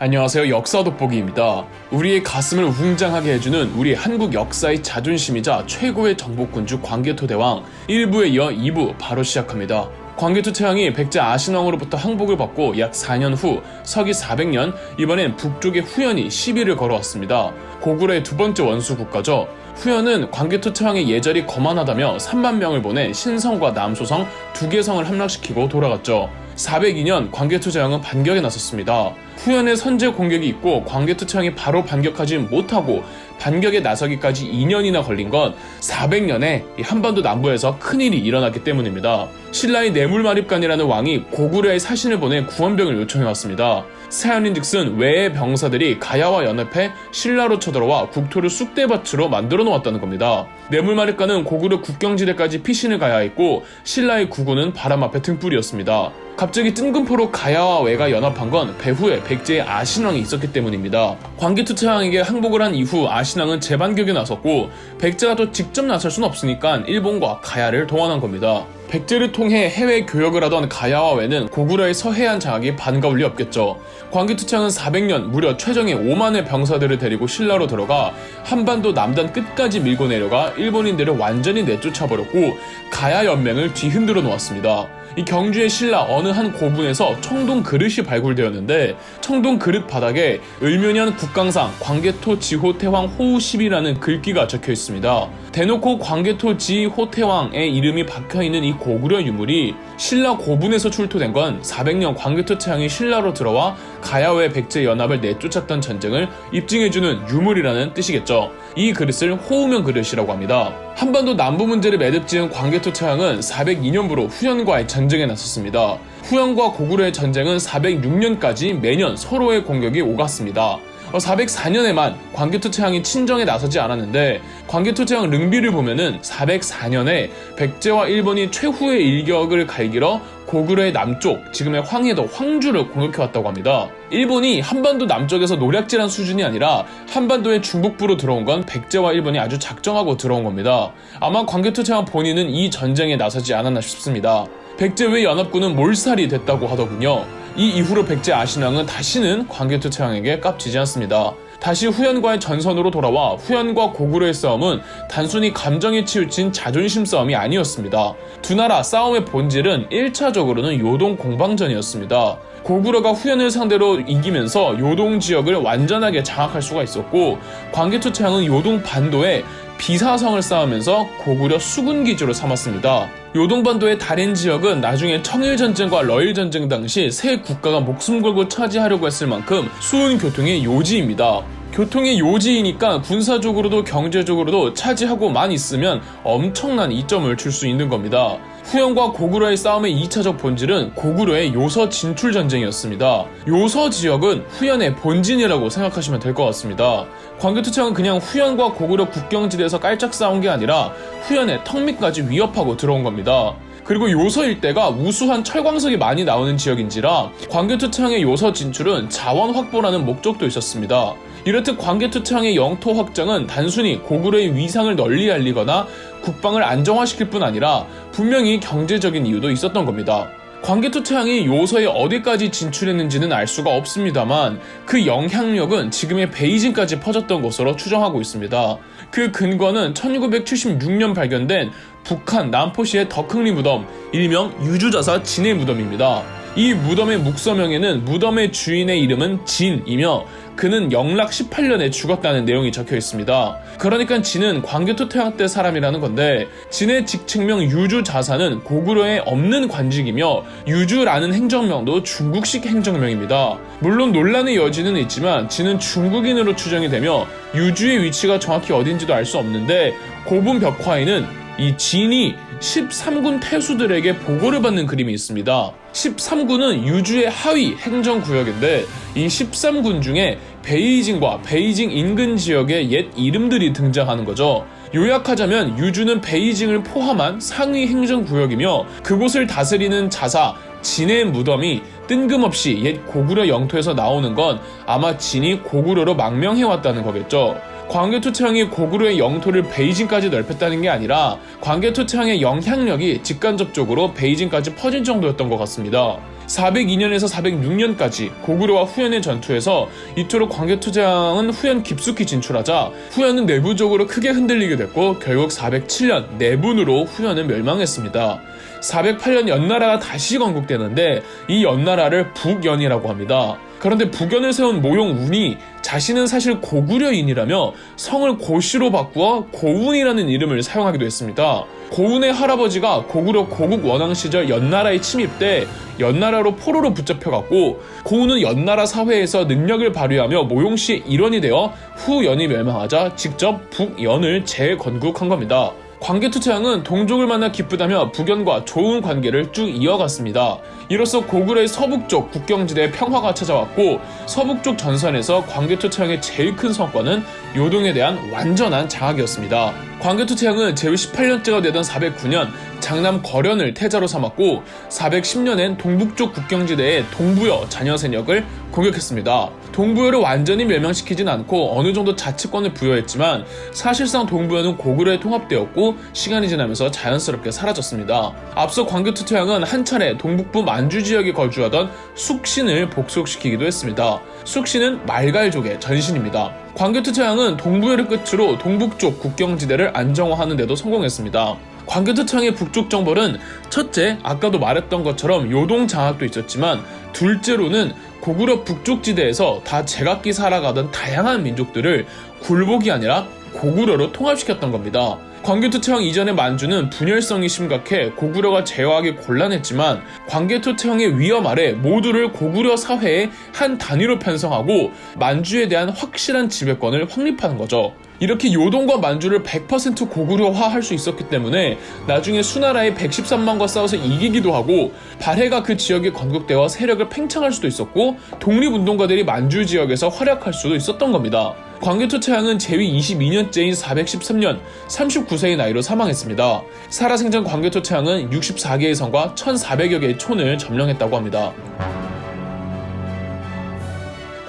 안녕하세요. 역사 돋보기입니다. 우리의 가슴을 웅장하게 해주는 우리 한국 역사의 자존심이자 최고의 정복군주 광개토 대왕 1부에 이어 2부 바로 시작합니다. 광개토 태왕이 백제 아신왕으로부터 항복을 받고 약 4년 후 서기 400년 이번엔 북쪽의 후연이 시비를 걸어왔습니다. 고구려의 두 번째 원수 국가죠. 후연은 광개토 태왕의 예절이 거만하다며 3만 명을 보내 신성과 남소성 두 개 성을 함락시키고 돌아갔죠. 402년 광개토 태왕은 반격에 나섰습니다. 후연의 선제 공격이 있고 광개토 태왕이 바로 반격하지 못하고 반격에 나서기까지 2년이나 걸린 건 400년에 한반도 남부에서 큰일이 일어났기 때문입니다. 신라의 뇌물마립간이라는 왕이 고구려에 사신을 보내 구원병을 요청해왔습니다. 사연인즉슨 외의 병사들이 가야와 연합해 신라로 쳐들어와 국토를 쑥대밭으로 만들어 놓았다는 겁니다. 뇌물마립간은 고구려 국경지대까지 피신을 가야했고 신라의 구군은 바람 앞에 등불이었습니다. 갑자기 뜬금포로 가야와 외가 연합한 건 배후에 백제의 아신왕이 있었기 때문입니다. 광개토 태왕에게 항복을 한 이후 아신왕은 재반격에 나섰고 백제가 또 직접 나설 순 없으니까 일본과 가야를 동원한 겁니다. 백제를 통해 해외 교역을 하던 가야와 외는 고구려의 서해안 장악이 반가울 리 없겠죠. 광개토 태왕은 400년 무려 최정예 5만의 병사들을 데리고 신라로 들어가 한반도 남단 끝까지 밀고 내려가 일본인들을 완전히 내쫓아버렸고 가야 연맹을 뒤흔들어 놓았습니다. 이 경주의 신라 어느 한 고분에서 청동 그릇이 발굴되었는데 청동 그릇 바닥에 을묘년 국강상 광개토 지호 태왕 호우십이라는 글귀가 적혀 있습니다. 대놓고 광개토 지호 태왕의 이름이 박혀있는 이 고구려 유물이 신라 고분에서 출토된 건 400년 광개토 태왕이 신라로 들어와 가야외 백제 연합을 내쫓았던 전쟁을 입증해주는 유물이라는 뜻이겠죠. 이 그릇을 호우면 그릇이라고 합니다. 한반도 남부 문제를 매듭지은 광개토 태왕은 402년부로 후연과의 전쟁에 나섰습니다. 후연과 고구려의 전쟁은 406년까지 매년 서로의 공격이 오갔습니다. 404년에만 광개토 태왕이 친정에 나서지 않았는데 광개토 태왕 릉비를 보면은 404년에 백제와 일본이 최후의 일격을 갈기러 고구려의 남쪽, 지금의 황해도 황주를 공격해왔다고 합니다. 일본이 한반도 남쪽에서 노략질한 수준이 아니라 한반도의 중북부로 들어온 건 백제와 일본이 아주 작정하고 들어온 겁니다. 아마 광개토 태왕 본인은 이 전쟁에 나서지 않았나 싶습니다. 백제 외 연합군은 몰살이 됐다고 하더군요. 이 이후로 백제 아신왕은 다시는 광개토 태왕에게 깝치지 않습니다. 다시 후연과의 전선으로 돌아와 후연과 고구려의 싸움은 단순히 감정에 치우친 자존심 싸움이 아니었습니다. 두 나라 싸움의 본질은 1차적으로는 요동 공방전이었습니다. 고구려가 후연을 상대로 이기면서 요동 지역을 완전하게 장악할 수가 있었고 광개토 태왕은 요동 반도에 비사성을 쌓으면서 고구려 수군 기지로 삼았습니다. 요동반도의 다른 지역은 나중에 청일전쟁과 러일전쟁 당시 세 국가가 목숨 걸고 차지하려고 했을 만큼 수은 교통의 요지입니다. 교통의 요지이니까 군사적으로도 경제적으로도 차지하고만 있으면 엄청난 이점을 줄 수 있는 겁니다. 후연과 고구려의 싸움의 2차적 본질은 고구려의 요서 진출 전쟁이었습니다. 요서 지역은 후연의 본진이라고 생각하시면 될 것 같습니다. 광개토 태왕은 그냥 후연과 고구려 국경지대에서 깔짝 싸운 게 아니라 후연의 턱 밑까지 위협하고 들어온 겁니다. 그리고 요서 일대가 우수한 철광석이 많이 나오는 지역인지라 광개토 태왕의 요서 진출은 자원 확보라는 목적도 있었습니다. 이렇듯 광개토 태왕의 영토 확장은 단순히 고구려의 위상을 널리 알리거나 국방을 안정화시킬 뿐 아니라 분명히 경제적인 이유도 있었던 겁니다. 광개토 태왕이 요서에 어디까지 진출했는지는 알 수가 없습니다만 그 영향력은 지금의 베이징까지 퍼졌던 것으로 추정하고 있습니다. 그 근거는 1976년 발견된 북한 남포시의 덕흥리 무덤, 일명 유주자사 진의 무덤입니다. 이 무덤의 묵서명에는 무덤의 주인의 이름은 진이며 그는 영락 18년에 죽었다는 내용이 적혀 있습니다. 그러니까 진은 광개토 태왕 때 사람이라는 건데 진의 직책명 유주자사는 고구려에 없는 관직이며 유주라는 행정명도 중국식 행정명입니다. 물론 논란의 여지는 있지만 진은 중국인으로 추정이 되며 유주의 위치가 정확히 어딘지도 알 수 없는데 고분 벽화에는 이 진이 13군 태수들에게 보고를 받는 그림이 있습니다. 13군은 유주의 하위 행정구역인데 이 13군 중에 베이징과 베이징 인근 지역의 옛 이름들이 등장하는 거죠. 요약하자면 유주는 베이징을 포함한 상위 행정구역이며 그곳을 다스리는 자사 진의 무덤이 뜬금없이 옛 고구려 영토에서 나오는 건 아마 진이 고구려로 망명해왔다는 거겠죠. 광개토 태왕이 고구려의 영토를 베이징까지 넓혔다는 게 아니라 광개토 태왕의 영향력이 직간접적으로 베이징까지 퍼진 정도였던 것 같습니다. 402년에서 406년까지 고구려와 후연의 전투에서 이토록 광개토대왕은 후연 깊숙이 진출하자 후연은 내부적으로 크게 흔들리게 됐고 결국 407년 내분으로 후연은 멸망했습니다. 408년 연나라가 다시 건국되는데 이 연나라를 북연이라고 합니다. 그런데 북연을 세운 모용운이 자신은 사실 고구려인이라며 성을 고시로 바꾸어 고운이라는 이름을 사용하기도 했습니다. 고운의 할아버지가 고구려 고국 원왕 시절 연나라에 침입 때 연나라로 포로로 붙잡혀갔고 고운은 연나라 사회에서 능력을 발휘하며 모용씨의 일원이 되어 후연이 멸망하자 직접 북연을 재건국한 겁니다. 광개토대왕은 동족을 만나 기쁘다며 북연과 좋은 관계를 쭉 이어갔습니다. 이로써 고구려의 서북쪽 국경지대에 평화가 찾아왔고 서북쪽 전선에서 광개토대왕의 제일 큰 성과는 요동에 대한 완전한 장악이었습니다. 광개토대왕은 제위 18년째가 되던 409년 장남 거련을 태자로 삼았고 410년엔 동북쪽 국경지대의 동부여 잔여세력을 공격했습니다. 동부여를 완전히 멸망시키진 않고 어느 정도 자치권을 부여했지만 사실상 동부여는 고구려에 통합되었고 시간이 지나면서 자연스럽게 사라졌습니다. 앞서 광개토대왕은 한 차례 동북부 만주 지역에 거주하던 숙신을 복속시키기도 했습니다. 숙신은 말갈족의 전신입니다. 광개토대왕은 동부여를 끝으로 동북쪽 국경지대를 안정화하는 데도 성공했습니다. 광개토대왕의 북쪽 정벌은 첫째, 아까도 말했던 것처럼 요동 장악도 있었지만 둘째로는 고구려 북쪽 지대에서 다 제각기 살아가던 다양한 민족들을 굴복이 아니라 고구려로 통합시켰던 겁니다. 광개토대왕 이전의 만주는 분열성이 심각해 고구려가 제어하기 곤란했지만 광개토대왕의 위험 아래 모두를 고구려 사회의 한 단위로 편성하고 만주에 대한 확실한 지배권을 확립하는 거죠. 이렇게 요동과 만주를 100% 고구려화할 수 있었기 때문에 나중에 수나라의 113만과 싸워서 이기기도 하고 발해가 그 지역에 건국되어 세력을 팽창할 수도 있었고 독립운동가들이 만주 지역에서 활약할 수도 있었던 겁니다. 광개토대왕은 제위 22년째인 413년 39세의 나이로 사망했습니다. 살아생전 광개토대왕은 64개의 성과 1400여 개의 촌을 점령했다고 합니다.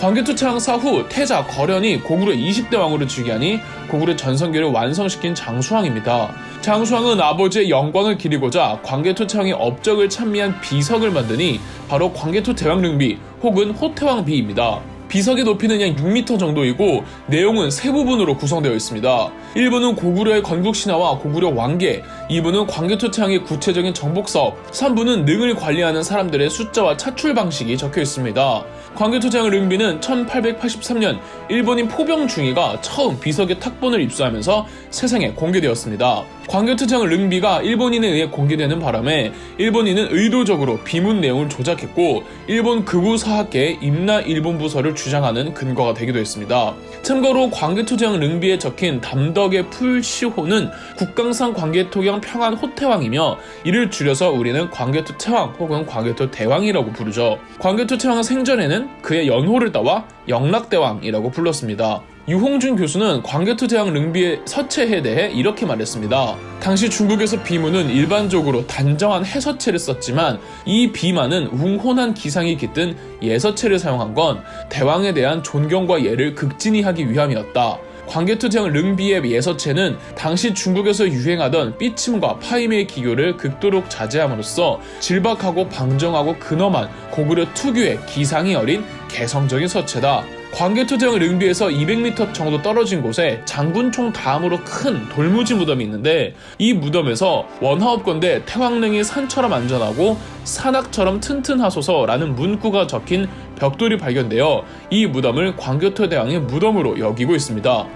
광개토대왕 사후 태자 거련이 고구려 20대 왕으로 즉위하니 고구려 전성기를 완성시킨 장수왕입니다. 장수왕은 아버지의 영광을 기리고자 광개토대왕의 업적을 찬미한 비석을 만드니 바로 광개토대왕릉비 혹은 호태왕비입니다. 비석의 높이는 약 6m 정도이고 내용은 세 부분으로 구성되어 있습니다. 1부는 고구려의 건국신화와 고구려 왕계, 2부는 광개토대왕의 구체적인 정복사업, 3부는 능을 관리하는 사람들의 숫자와 차출 방식이 적혀 있습니다. 광개토대왕 릉비는 1883년 일본인 포병 중위가 처음 비석의 탁본을 입수하면서 세상에 공개되었습니다. 광개토대왕 릉비가 일본인에 의해 공개되는 바람에 일본인은 의도적으로 비문 내용을 조작했고 일본 극우 사학계의 임나 일본 부서를 주장하는 근거가 되기도 했습니다. 참고로 광개토대왕 릉비에 적힌 담덕의 풀시호는 국강산 광개토경 평안 호태왕이며 이를 줄여서 우리는 광개토태왕 혹은 광개토대왕이라고 부르죠. 광개토대왕은 생전에는 그의 연호를 따와 영락대왕이라고 불렀습니다. 유홍준 교수는 광개토대왕 릉비의 서체에 대해 이렇게 말했습니다. 당시 중국에서 비문은 일반적으로 단정한 해서체를 썼지만 이 비만은 웅혼한 기상이 깃든 예서체를 사용한 건 대왕에 대한 존경과 예를 극진히 하기 위함이었다. 광개토대왕 릉비의 예서체는 당시 중국에서 유행하던 삐침과 파임의 기교를 극도로 자제함으로써 질박하고 방정하고 근엄한 고구려 특유의 기상이 어린 개성적인 서체다. 광개토대왕 릉비에서 200m 정도 떨어진 곳에 장군총 다음으로 큰 돌무지 무덤이 있는데 이 무덤에서 원하옵건대 태왕릉이 산처럼 안전하고 산악처럼 튼튼하소서라는 문구가 적힌 벽돌이 발견되어 이 무덤을 광개토대왕의 무덤으로 여기고 있습니다.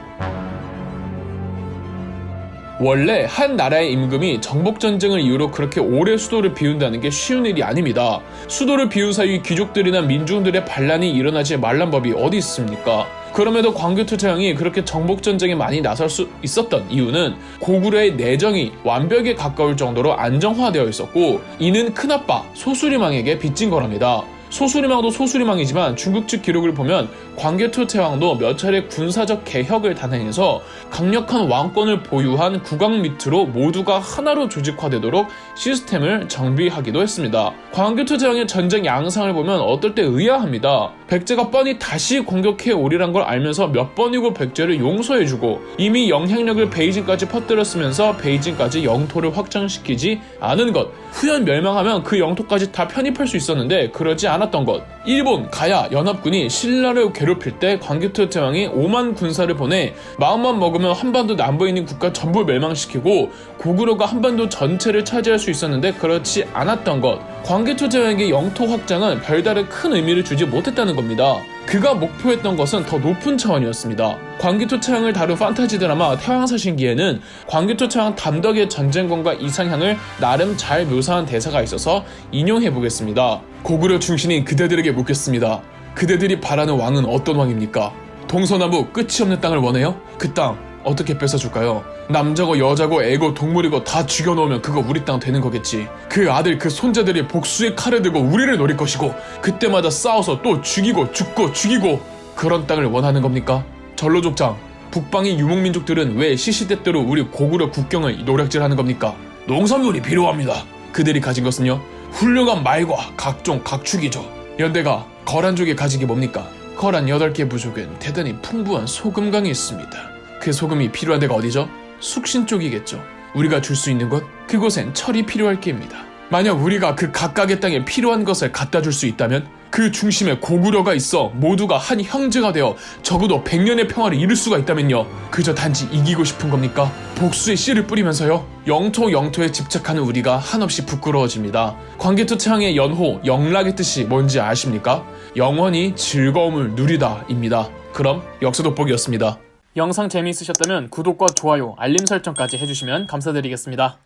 원래 한 나라의 임금이 정복전쟁을 이유로 그렇게 오래 수도를 비운다는 게 쉬운 일이 아닙니다. 수도를 비운 사이 귀족들이나 민중들의 반란이 일어나지 말란 법이 어디 있습니까? 그럼에도 광개토대왕이 그렇게 정복전쟁에 많이 나설 수 있었던 이유는 고구려의 내정이 완벽에 가까울 정도로 안정화되어 있었고 이는 큰아빠 소수리망에게 빚진 거랍니다. 소수리망도 소수리망이지만 중국 측 기록을 보면 광개토 태왕도 몇 차례 군사적 개혁을 단행해서 강력한 왕권을 보유한 국왕 밑으로 모두가 하나로 조직화되도록 시스템을 정비하기도 했습니다. 광개토 태왕의 전쟁 양상을 보면 어떨 때 의아합니다. 백제가 뻔히 다시 공격해 오리란 걸 알면서 몇 번이고 백제를 용서해주고 이미 영향력을 베이징까지 퍼뜨렸으면서 베이징까지 영토를 확장시키지 않은 것, 후연 멸망하면 그 영토까지 다 편입할 수 있었는데 그러지 않았던 것, 일본, 가야, 연합군이 신라를 괴롭힐 때 광개토 태왕이 5만 군사를 보내 마음만 먹으면 한반도 남부에 있는 국가 전부 멸망시키고 고구려가 한반도 전체를 차지할 수 있었는데 그렇지 않았던 것, 광개토 태왕에게 영토 확장은 별다른 큰 의미를 주지 못했다는 겁니다. 그가 목표했던 것은 더 높은 차원이었습니다. 광개토 태왕을 다룬 판타지 드라마 태왕사신기에는 광개토 태왕 담덕의 전쟁권과 이상향을 나름 잘 묘사한 대사가 있어서 인용해보겠습니다. 고구려 충신인 그대들에게 묻겠습니다. 그대들이 바라는 왕은 어떤 왕입니까? 동서남북 끝이 없는 땅을 원해요? 그 땅 어떻게 뺏어줄까요? 남자고 여자고 애고 동물이고 다 죽여놓으면 그거 우리 땅 되는 거겠지. 그 아들 그 손자들이 복수의 칼을 들고 우리를 노릴 것이고 그때마다 싸워서 또 죽이고 죽고 죽이고 그런 땅을 원하는 겁니까? 전로족장, 북방의 유목민족들은 왜 시시때때로 우리 고구려 국경을 노략질하는 겁니까? 농산물이 필요합니다. 그들이 가진 것은요? 훌륭한 말과 각종 각축이죠. 연대가 거란족이 가진 게 뭡니까? 거란 8개 부족엔 대단히 풍부한 소금강이 있습니다. 그 소금이 필요한 데가 어디죠? 숙신 쪽이겠죠. 우리가 줄 수 있는 것? 그곳엔 철이 필요할 게입니다. 만약 우리가 그 각각의 땅에 필요한 것을 갖다 줄 수 있다면 그 중심에 고구려가 있어 모두가 한 형제가 되어 적어도 100년의 평화를 이룰 수가 있다면요. 그저 단지 이기고 싶은 겁니까? 복수의 씨를 뿌리면서요. 영토에 집착하는 우리가 한없이 부끄러워집니다. 광개토 태왕의 연호, 영락의 뜻이 뭔지 아십니까? 영원히 즐거움을 누리다입니다. 그럼 역사돋보기였습니다. 영상 재미있으셨다면 구독과 좋아요, 알림 설정까지 해주시면 감사드리겠습니다.